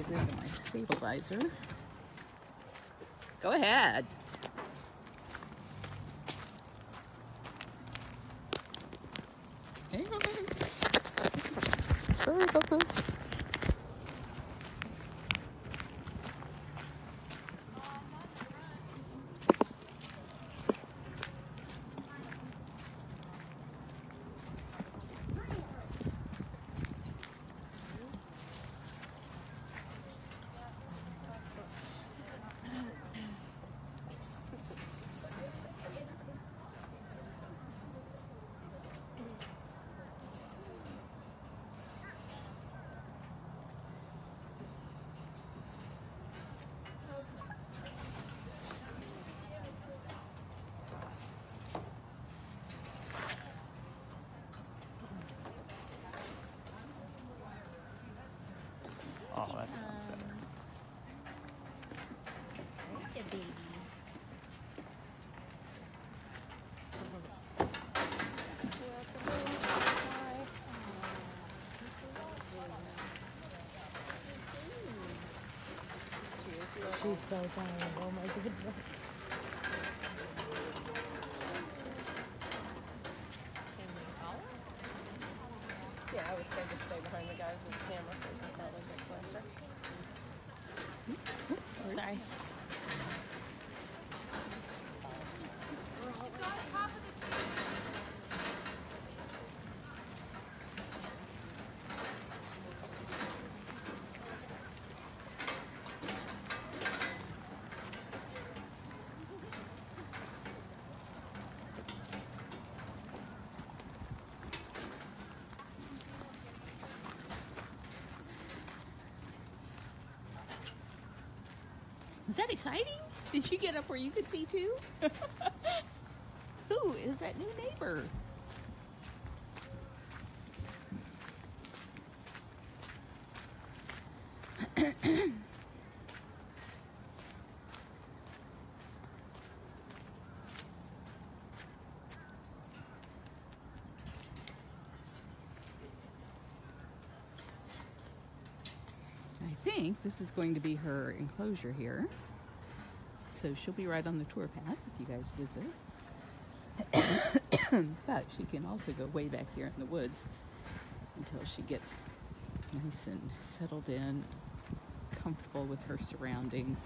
goes into my stabilizer. Go ahead. Hang on. Sorry about this. Oh, that sounds better. There's your baby. She's so tired. Oh my goodness. Yeah, I would say just stay behind the guys with the camera so we can probably get closer. Sorry. Is that exciting? Did you get up where you could see too? Who is that new neighbor? I think this is going to be her enclosure here. So she'll be right on the tour path if you guys visit. But she can also go way back here in the woods until she gets nice and settled in, comfortable with her surroundings.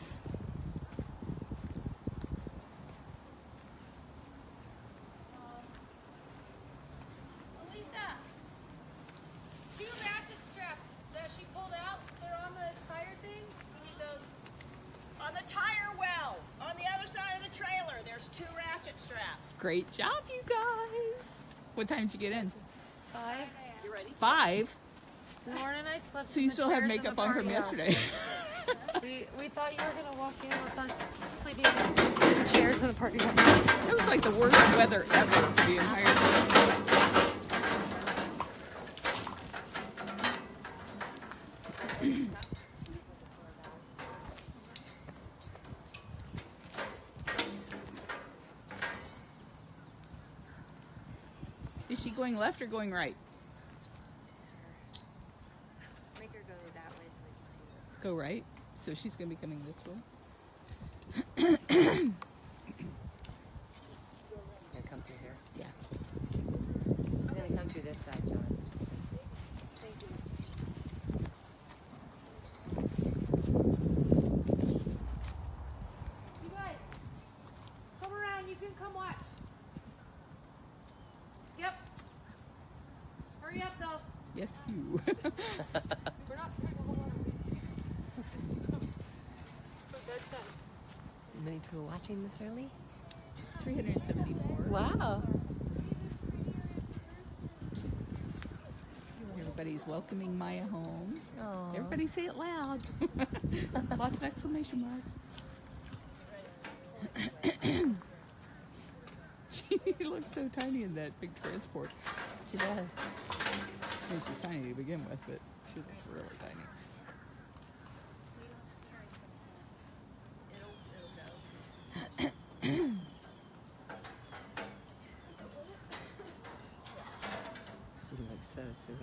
Elisa, 2 ratchet straps that she pulled out, they're on the tire thing. We need those. On the tire well, on the other side of the trailer, there's 2 ratchet straps. Great job, you guys. What time did you get in? 5. You ready? 5? Lauren and I slept So in you the still have chairs in makeup the on from party house. yesterday. We thought you were going to walk in with us sleeping in the chairs in the party house. It was like the worst weather ever for the entire day. Is she going left or going right? Make her go that way so they can see Go right. So she's going to be coming this way. She's gonna come through here. Yeah. She's gonna come through this side, John. You guys, come around. You can come watch. Yep. Hurry up, though. Yes, you. We're not trying to hold on. Many people watching this early? 374. Wow. Everybody's welcoming Maya home. Aww. Everybody say it loud. Lots of exclamation marks. She looks so tiny in that big transport. She does. I mean, she's tiny to begin with, but she looks really tiny. She looks so sweet.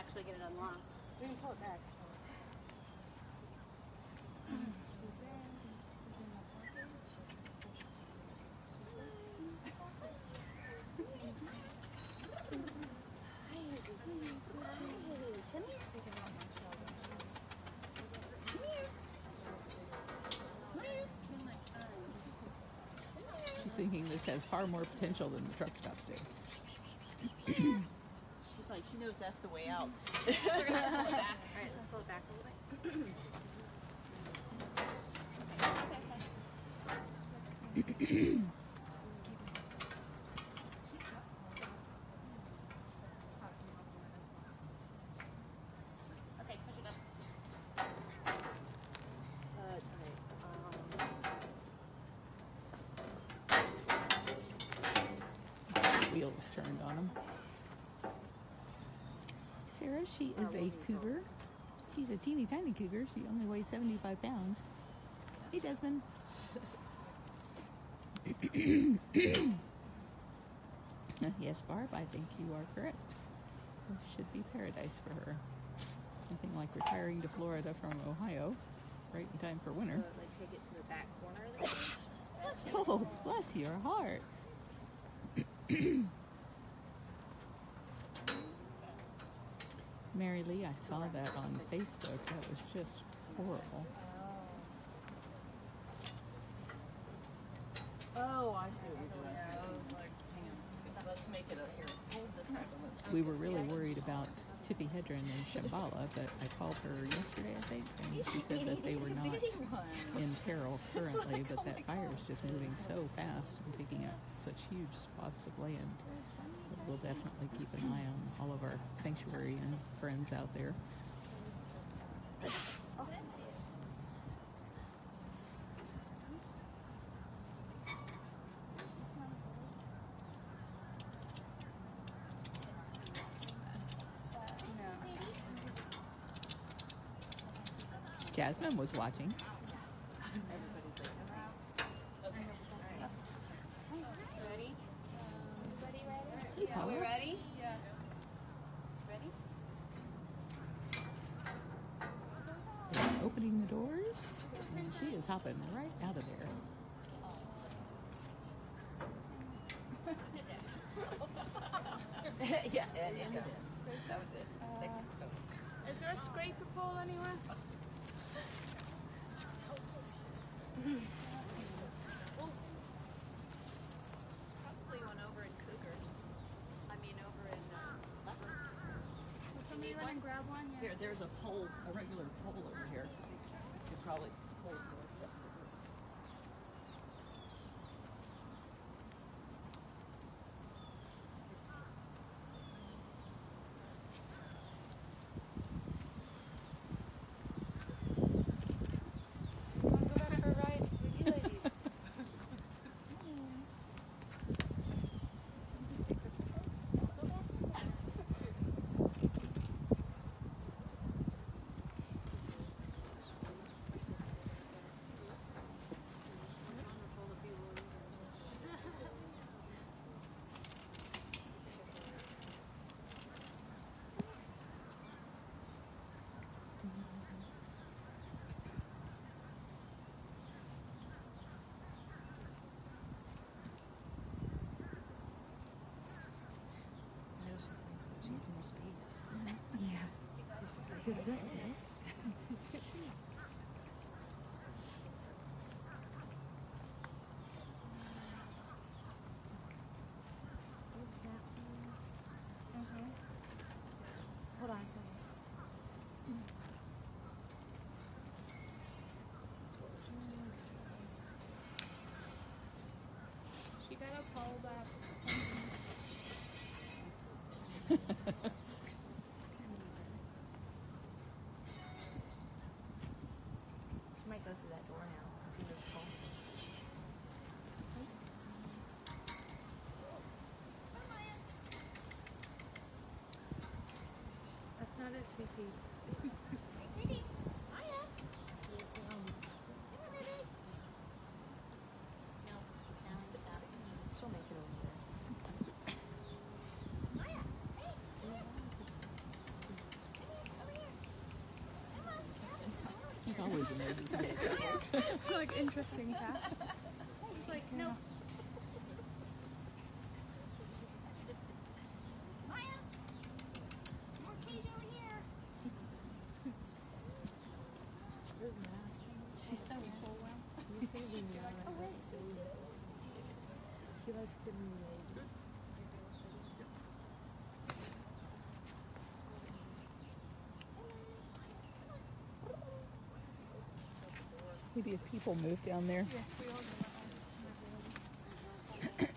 actually get it unlocked. We can pull it back. She's thinking this has far more potential than the truck stops do. She's like, she knows that's the way out. We're gonna have to pull it back. All right, let's pull it back a little bit. Okay, push it up. Wheels turned on them. Sarah, she is a cougar. She's a teeny tiny cougar. She only weighs 75 pounds. Hey, Desmond. Yes, Barb, I think you are correct. This should be paradise for her. Nothing like retiring to Florida from Ohio, right in time for winter. So, like, take it to the back corner of the cage. Oh, bless your heart. Mary Lee, I saw that on Facebook. That was just horrible. Oh, I see what you're doing. I was like, hang on a second. Let's make it a here. Hold this up and let's We were really worried about Tippy Hedren and Shambhala, but I called her yesterday, I think, and she said that they were not in peril currently, but that fire is just moving so fast and taking up such huge swaths of land. But we'll definitely keep an eye on all of our sanctuary and friends out there. Jasmine was watching. Ready? Everybody ready? Hey, Are we Paula. ready? Yeah. Ready? They're opening the doors, and she is hopping right out of there. yeah, and in it. That was it. Is there a scraper pole anywhere? Probably one over in Cougars. I mean, over in Leopards. Will somebody run and grab one? Yeah. Here, there's a pole, a regular pole over here. You could probably hold it. Want to go back for a ride with you ladies? Is this it? Hold on a second. She got a pole back. the noises and how that works. Like interesting fact. She's like, nope. Maya, more cage over here. She's so cool. He likes the new ladies. Maybe if people move down there. Yeah, we all know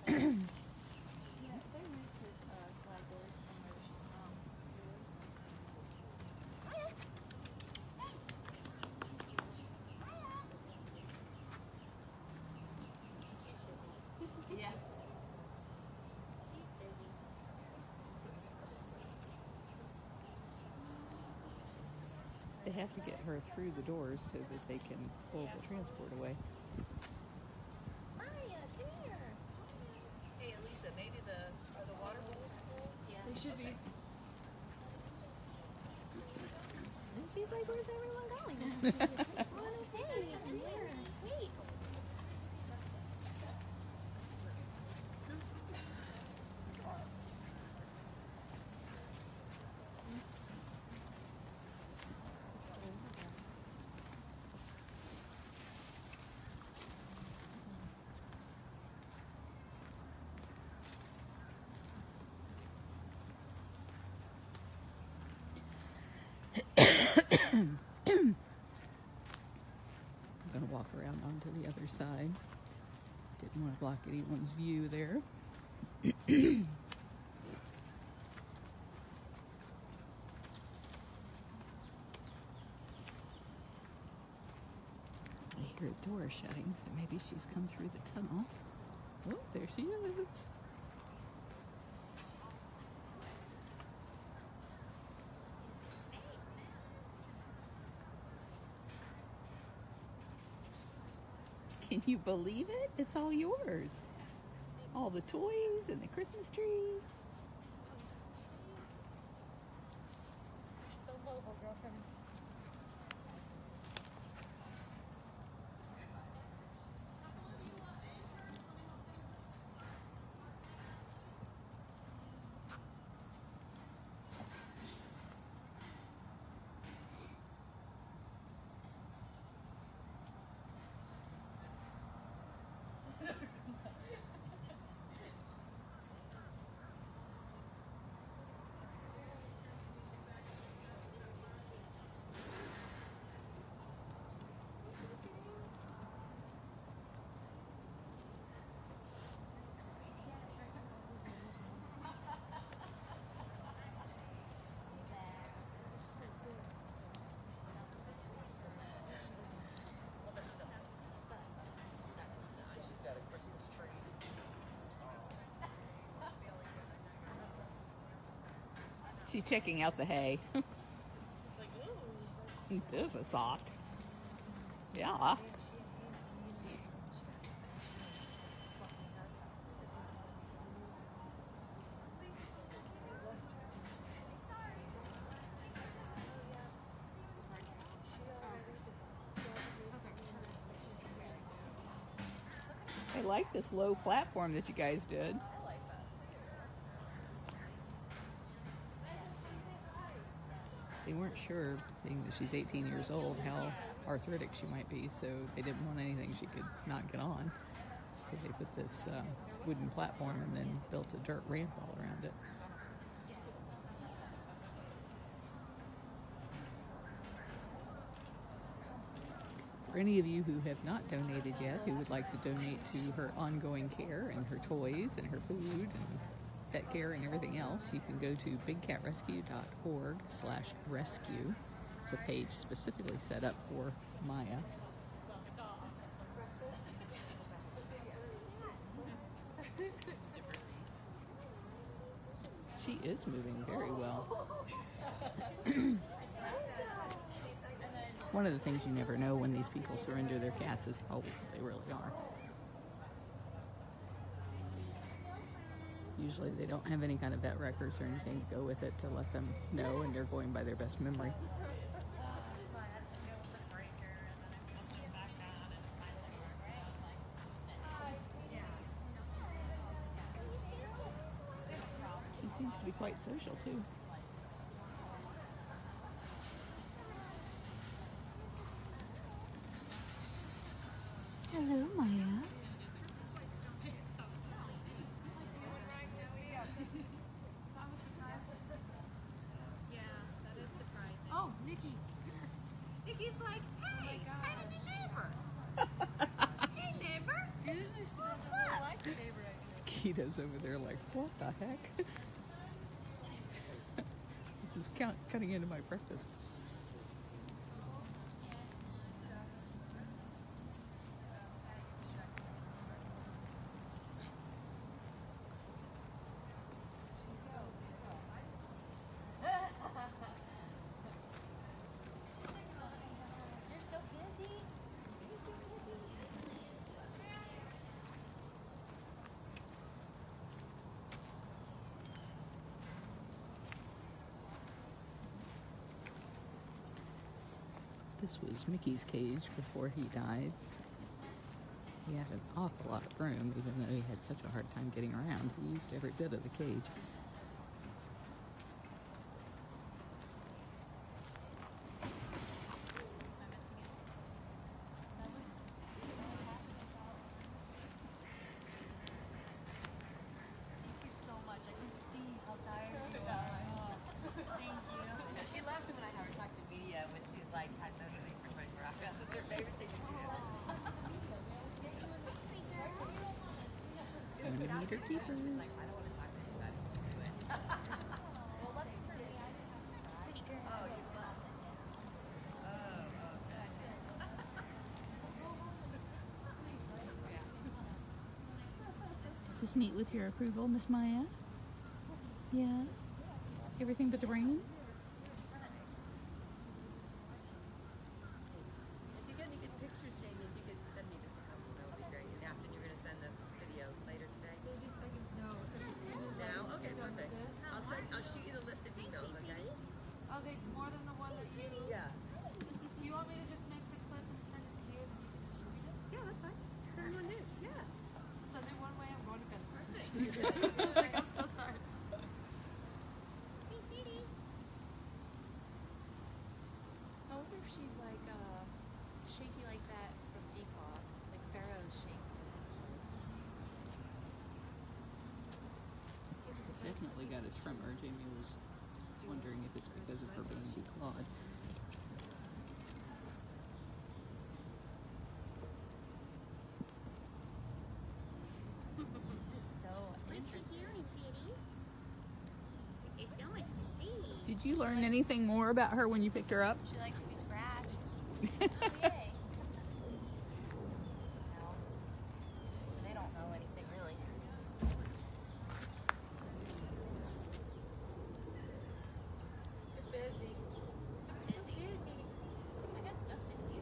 that. Yeah. They have to get her through the doors so that they can pull the transport away. Maya, come here. Hey, Elisa, maybe are the water bowls full? Yeah. They should be. And she's like, where's everyone going? She's like, come on, hey, come here. Wait. I'm going to walk around onto the other side. Didn't want to block anyone's view there. I hear a door shutting, so maybe she's come through the tunnel. Oh, there she is. Can you believe it? It's all yours. All the toys and the Christmas tree. You're so mobile, girlfriend. She's checking out the hay. This is soft. Yeah. I like this low platform that you guys did. They weren't sure, being that she's 18 years old, how arthritic she might be, so they didn't want anything she could not get on. So they put this wooden platform and then built a dirt ramp all around it. For any of you who have not donated yet, who would like to donate to her ongoing care and her toys and her food and pet care and everything else, you can go to bigcatrescue.org/rescue. It's a page specifically set up for Maya. She is moving very well. One of the things you never know when these people surrender their cats is how old they really are. Usually they don't have any kind of vet records or anything to go with it to let them know, and they're going by their best memory. seems to be quite social too. Hello, Maya. Yeah, that is surprising. Oh, Nikki. Nikki's like, hey, I'm a new neighbor. Hey, neighbor. What's up? Kita's over there like, what the heck? This is cutting into my breakfast. You're so busy. This was Mickey's cage before he died. He had an awful lot of room, even though he had such a hard time getting around. He used every bit of the cage. She laughs when I have her talk to media when she's like had no sleep for 24 hours. It's her favorite thing to do. Meter keepers. Like, I don't want to talk to anybody. Just do it. Well, let me see. Oh, you slept. Does this meet with your approval, Miss Maya? Yeah? Everything but the rain? If you get any good pictures, Jamie, if you could send me just a couple, that would be great. And after you're going to send the video later today? Maybe second. No, Now? Okay, perfect. I'll shoot you the list of emails, okay? Okay, more than the one that you... Yeah. Do you want me to just make the clip and send it to you and you can distribute it? Yeah, that's fine. Everyone is. Yeah. Sunday one way, I'm going to bed. Perfect. Like, I'm so sorry. I wonder if she's like shaky like that from declaw, like Pharaoh shakes in his sleeves. Definitely got a tremor. Jamie was wondering if it's because of her being declawed. She's just so interesting. There's so much to see. Did you learn anything more about her when you picked her up? She likes to be scratched. Oh, yay. No. They don't know anything, really. You're busy. I'm so busy. I got stuff to do.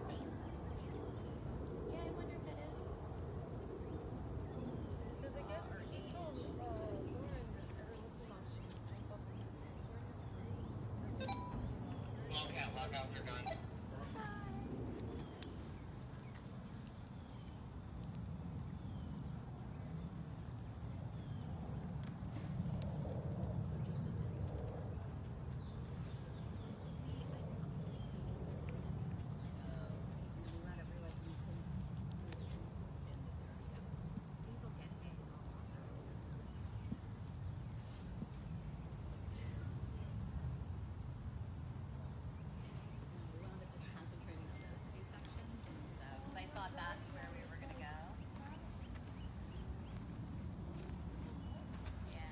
Things to do. Yeah, I wonder if that is. Because I guess he told Lauren that every once in a while she drink up in Log out, you're done. I thought that's where we were gonna go. Yeah.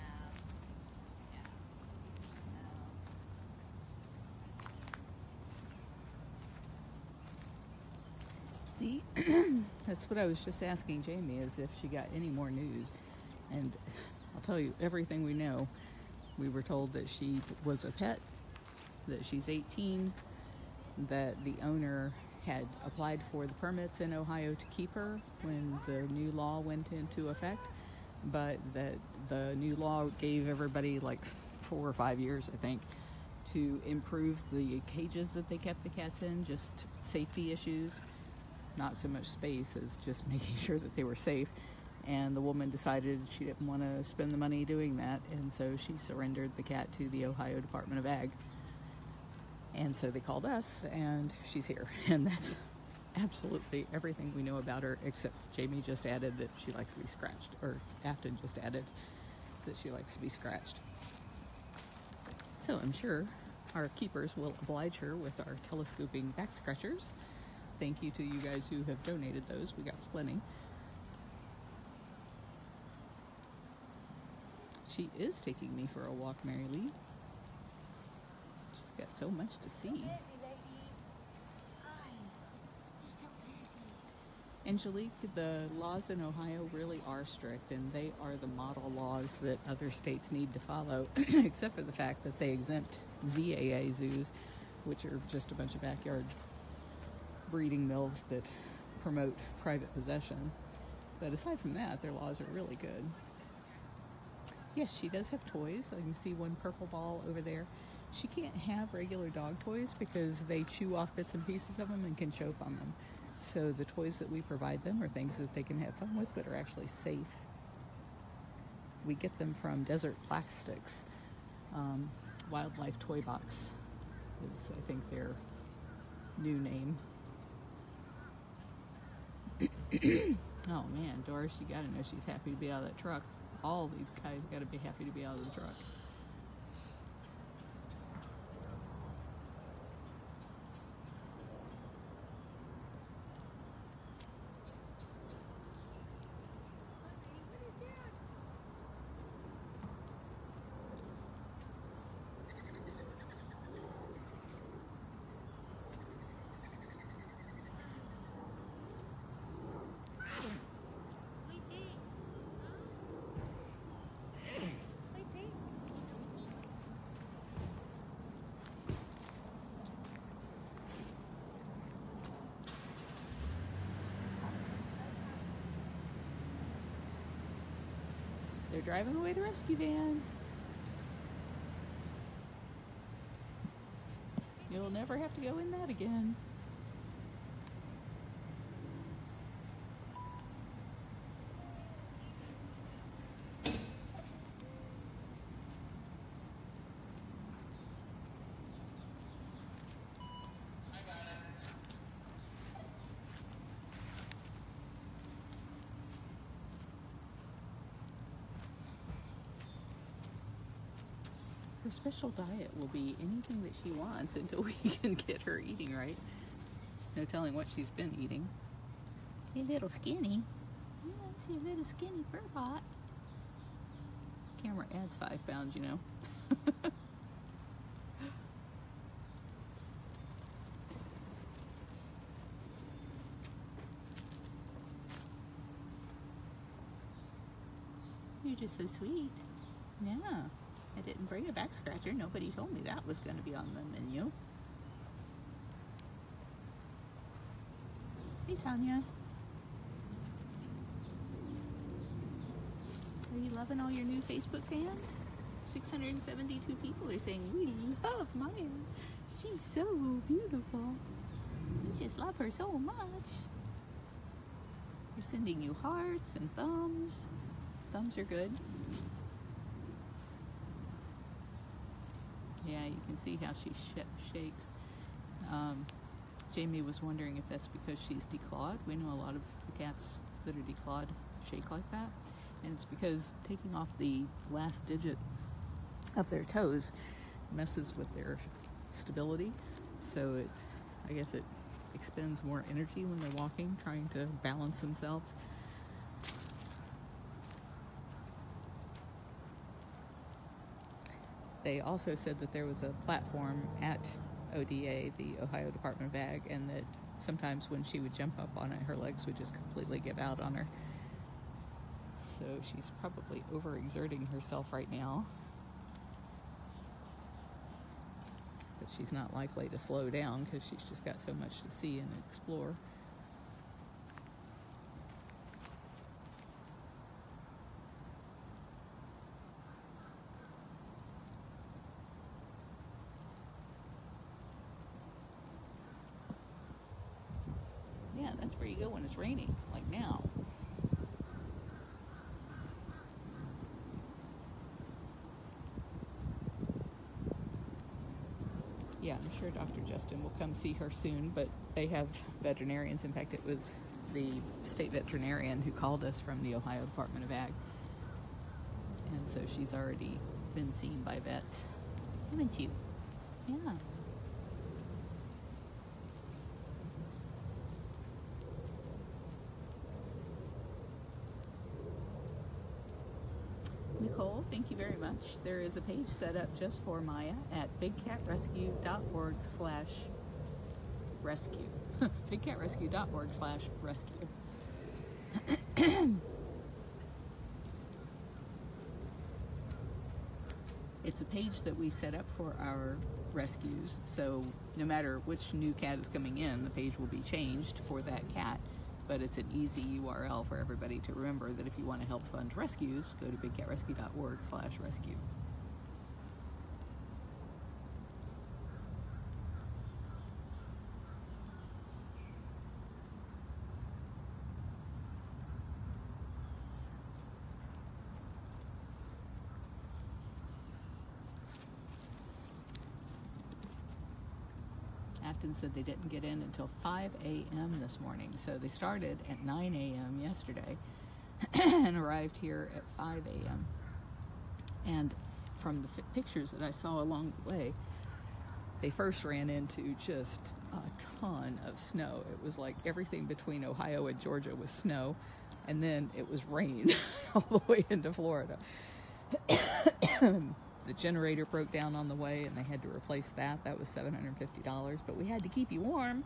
That's what I was just asking Jamie, is if she got any more news. And I'll tell you everything we know. We were told that she was a pet, that she's 18, that the owner had applied for the permits in Ohio to keep her when the new law went into effect, but that the new law gave everybody like 4 or 5 years, I think, to improve the cages that they kept the cats in, just safety issues, not so much space as just making sure that they were safe. and the woman decided she didn't want to spend the money doing that, and so she surrendered the cat to the Ohio Department of Ag. And so they called us, and she's here. And that's absolutely everything we know about her, except Jamie just added that she likes to be scratched, or Afton just added that she likes to be scratched. So I'm sure our keepers will oblige her with our telescoping back scratchers. Thank you to you guys who have donated those. We got plenty. She is taking me for a walk, Mary Lee. She's got so much to see. Angelique, the laws in Ohio really are strict, and they are the model laws that other states need to follow, except for the fact that they exempt ZAA zoos, which are just a bunch of backyard breeding mills that promote private possession. But aside from that, their laws are really good. Yes, she does have toys. I can see one purple ball over there. She can't have regular dog toys because they chew off bits and pieces of them and can choke on them. So the toys that we provide them are things that they can have fun with but are actually safe. We get them from Desert Plastics. Wildlife Toy Box is, I think, their new name. Oh man, Doris, you gotta know she's happy to be out of that truck. All these guys gotta be happy to be out of the truck. They're driving away the rescue van. You'll never have to go in that again. Her special diet will be anything that she wants until we can get her eating right. No telling what she's been eating. You little skinny. Yeah, she's a little skinny fur pot. Camera adds 5 pounds, you know. You're just so sweet. Yeah. I didn't bring a back scratcher. Nobody told me that was going to be on the menu. Hey, Tanya. Are you loving all your new Facebook fans? 672 people are saying, we love Maya. She's so beautiful. We just love her so much. They're sending you hearts and thumbs. Thumbs are good. Yeah, you can see how she shakes. Jamie was wondering if that's because she's declawed. We know a lot of the cats that are declawed shake like that. And it's because taking off the last digit of their toes messes with their stability. So I guess it expends more energy when they're walking, trying to balance themselves. They also said that there was a platform at ODA, the Ohio Department of Ag, and that sometimes when she would jump up on it, her legs would just completely give out on her. So she's probably overexerting herself right now. But she's not likely to slow down because she's just got so much to see and explore. Yeah, that's where you go when it's raining, like now. sure Dr. Justin will come see her soon, but they have veterinarians. In fact, it was the state veterinarian who called us from the Ohio Department of Ag. And so she's already been seen by vets. Haven't you? Yeah. Nicole, thank you very much. There is a page set up just for Maya at bigcatrescue.org/rescue. bigcatrescue.org/rescue. It's a page that we set up for our rescues, so no matter which new cat is coming in, the page will be changed for that cat. But it's an easy URL for everybody to remember that if you want to help fund rescues, go to bigcatrescue.org/rescue. Afton said they didn't get in until 5 a.m. this morning. So they started at 9 a.m. yesterday and arrived here at 5 a.m. And from the pictures that I saw along the way, they first ran into just a ton of snow. It was like everything between Ohio and Georgia was snow, and then it was rain all the way into Florida. The generator broke down on the way, and they had to replace that. That was $750, but we had to keep you warm.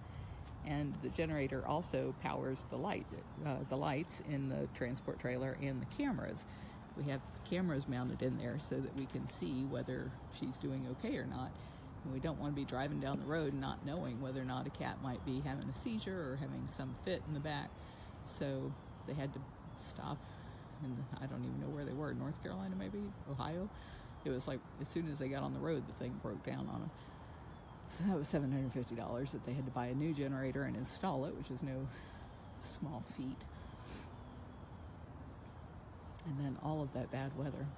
And the generator also powers the lights in the transport trailer and the cameras. We have cameras mounted in there so that we can see whether she's doing okay or not. And we don't want to be driving down the road and not knowing whether or not a cat might be having a seizure or having some fit in the back. So they had to stop, and I don't even know where they were, North Carolina maybe, Ohio. It was like as soon as they got on the road, the thing broke down on them. So that was $750 that they had to buy a new generator and install it, which is no small feat. And then all of that bad weather.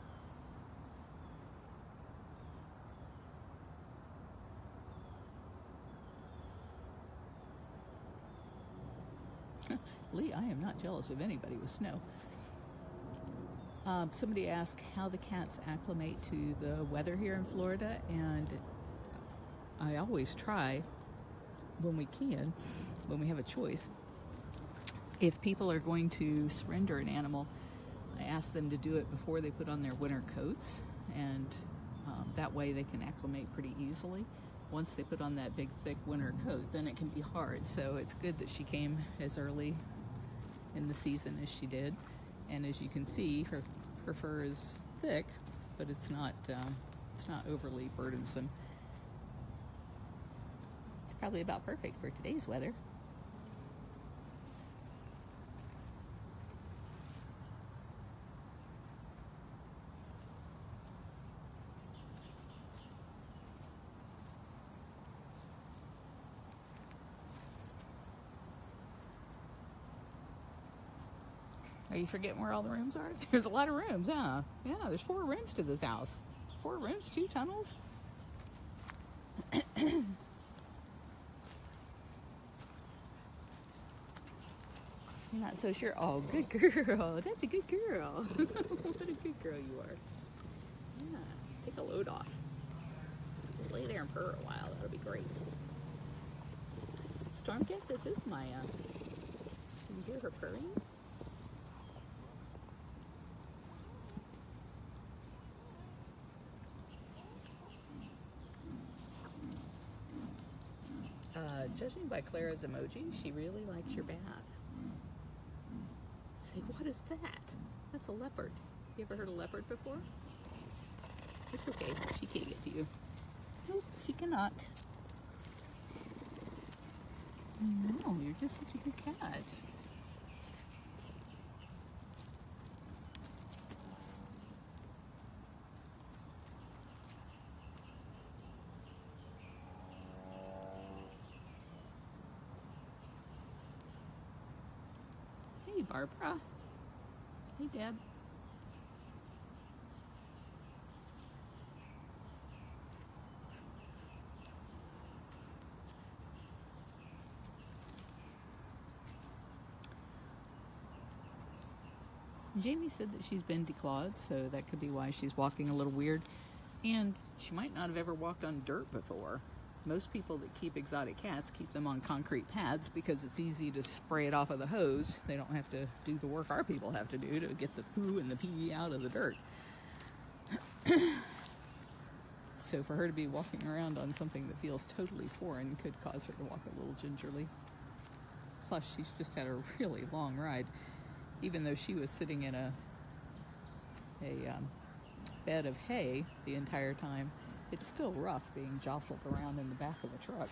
Lee, I am not jealous of anybody with snow. Somebody asked how the cats acclimate to the weather here in Florida, and I always try when we can, when we have a choice. If people are going to surrender an animal, I ask them to do it before they put on their winter coats, and that way they can acclimate pretty easily. Once they put on that big thick winter coat, then it can be hard. So it's good that she came as early in the season as she did. And as you can see, her fur is thick, but it's not overly burdensome. It's probably about perfect for today's weather. Are you forgetting where all the rooms are? There's a lot of rooms, huh? Yeah, there's 4 rooms to this house. 4 rooms, 2 tunnels. You're not so sure. Oh, good girl. That's a good girl. What a good girl you are. Yeah, take a load off. Just lay there and purr a while. That'll be great. Stormcat, this is Maya. Can you hear her purring? Judging by Clara's emoji, she really likes your bath. Say, what is that? That's a leopard. You ever heard a leopard before? It's okay. She can't get to you. Nope, she cannot. No, you're just such a good cat. Hey, Barbara. Hey, Deb. Jamie said that she's been declawed, so that could be why she's walking a little weird. And she might not have ever walked on dirt before. Most people that keep exotic cats keep them on concrete pads because it's easy to spray it off of the hose. They don't have to do the work our people have to do to get the poo and the pee out of the dirt. So for her to be walking around on something that feels totally foreign could cause her to walk a little gingerly. Plus, she's just had a really long ride. Even though she was sitting in a bed of hay the entire time, it's still rough being jostled around in the back of the truck.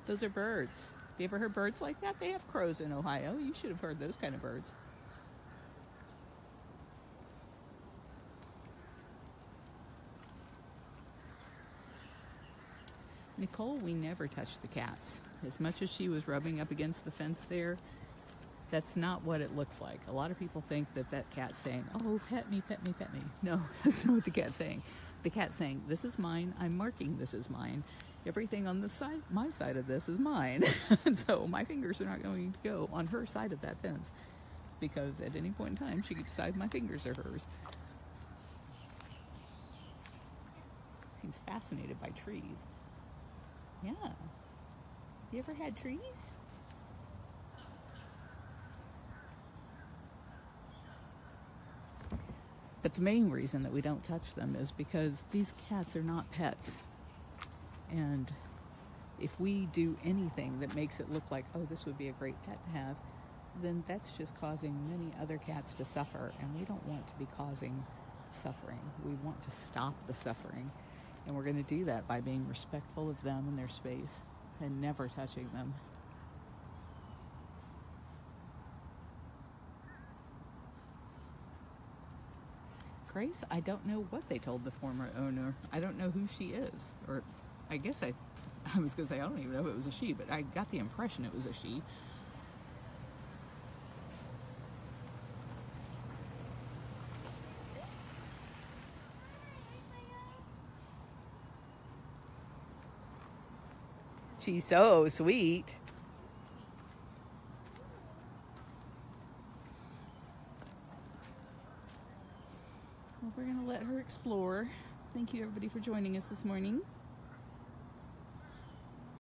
Those are birds. You ever heard birds like that? They have crows in Ohio. You should have heard those kind of birds. Nicole, we never touched the cats. As much as she was rubbing up against the fence there, that's not what it looks like. A lot of people think that cat's saying, oh, pet me, pet me, pet me. No, that's not what the cat's saying. The cat's saying, this is mine, I'm marking this is mine. Everything on this side, my side of this is mine. And so my fingers are not going to go on her side of that fence because at any point in time she could decide my fingers are hers. Seems fascinated by trees. Yeah. You ever had trees? But the main reason that we don't touch them is because these cats are not pets. And if we do anything that makes it look like, oh, this would be a great pet to have, then that's just causing many other cats to suffer. And we don't want to be causing suffering. We want to stop the suffering. And we're going to do that by being respectful of them and their space and never touching them. Grace, I don't know what they told the former owner. I don't know who she is. Or I guess I was going to say, I don't even know if it was a she, but I got the impression it was a she. She's so sweet. Well, we're going to let her explore. Thank you, everybody, for joining us this morning.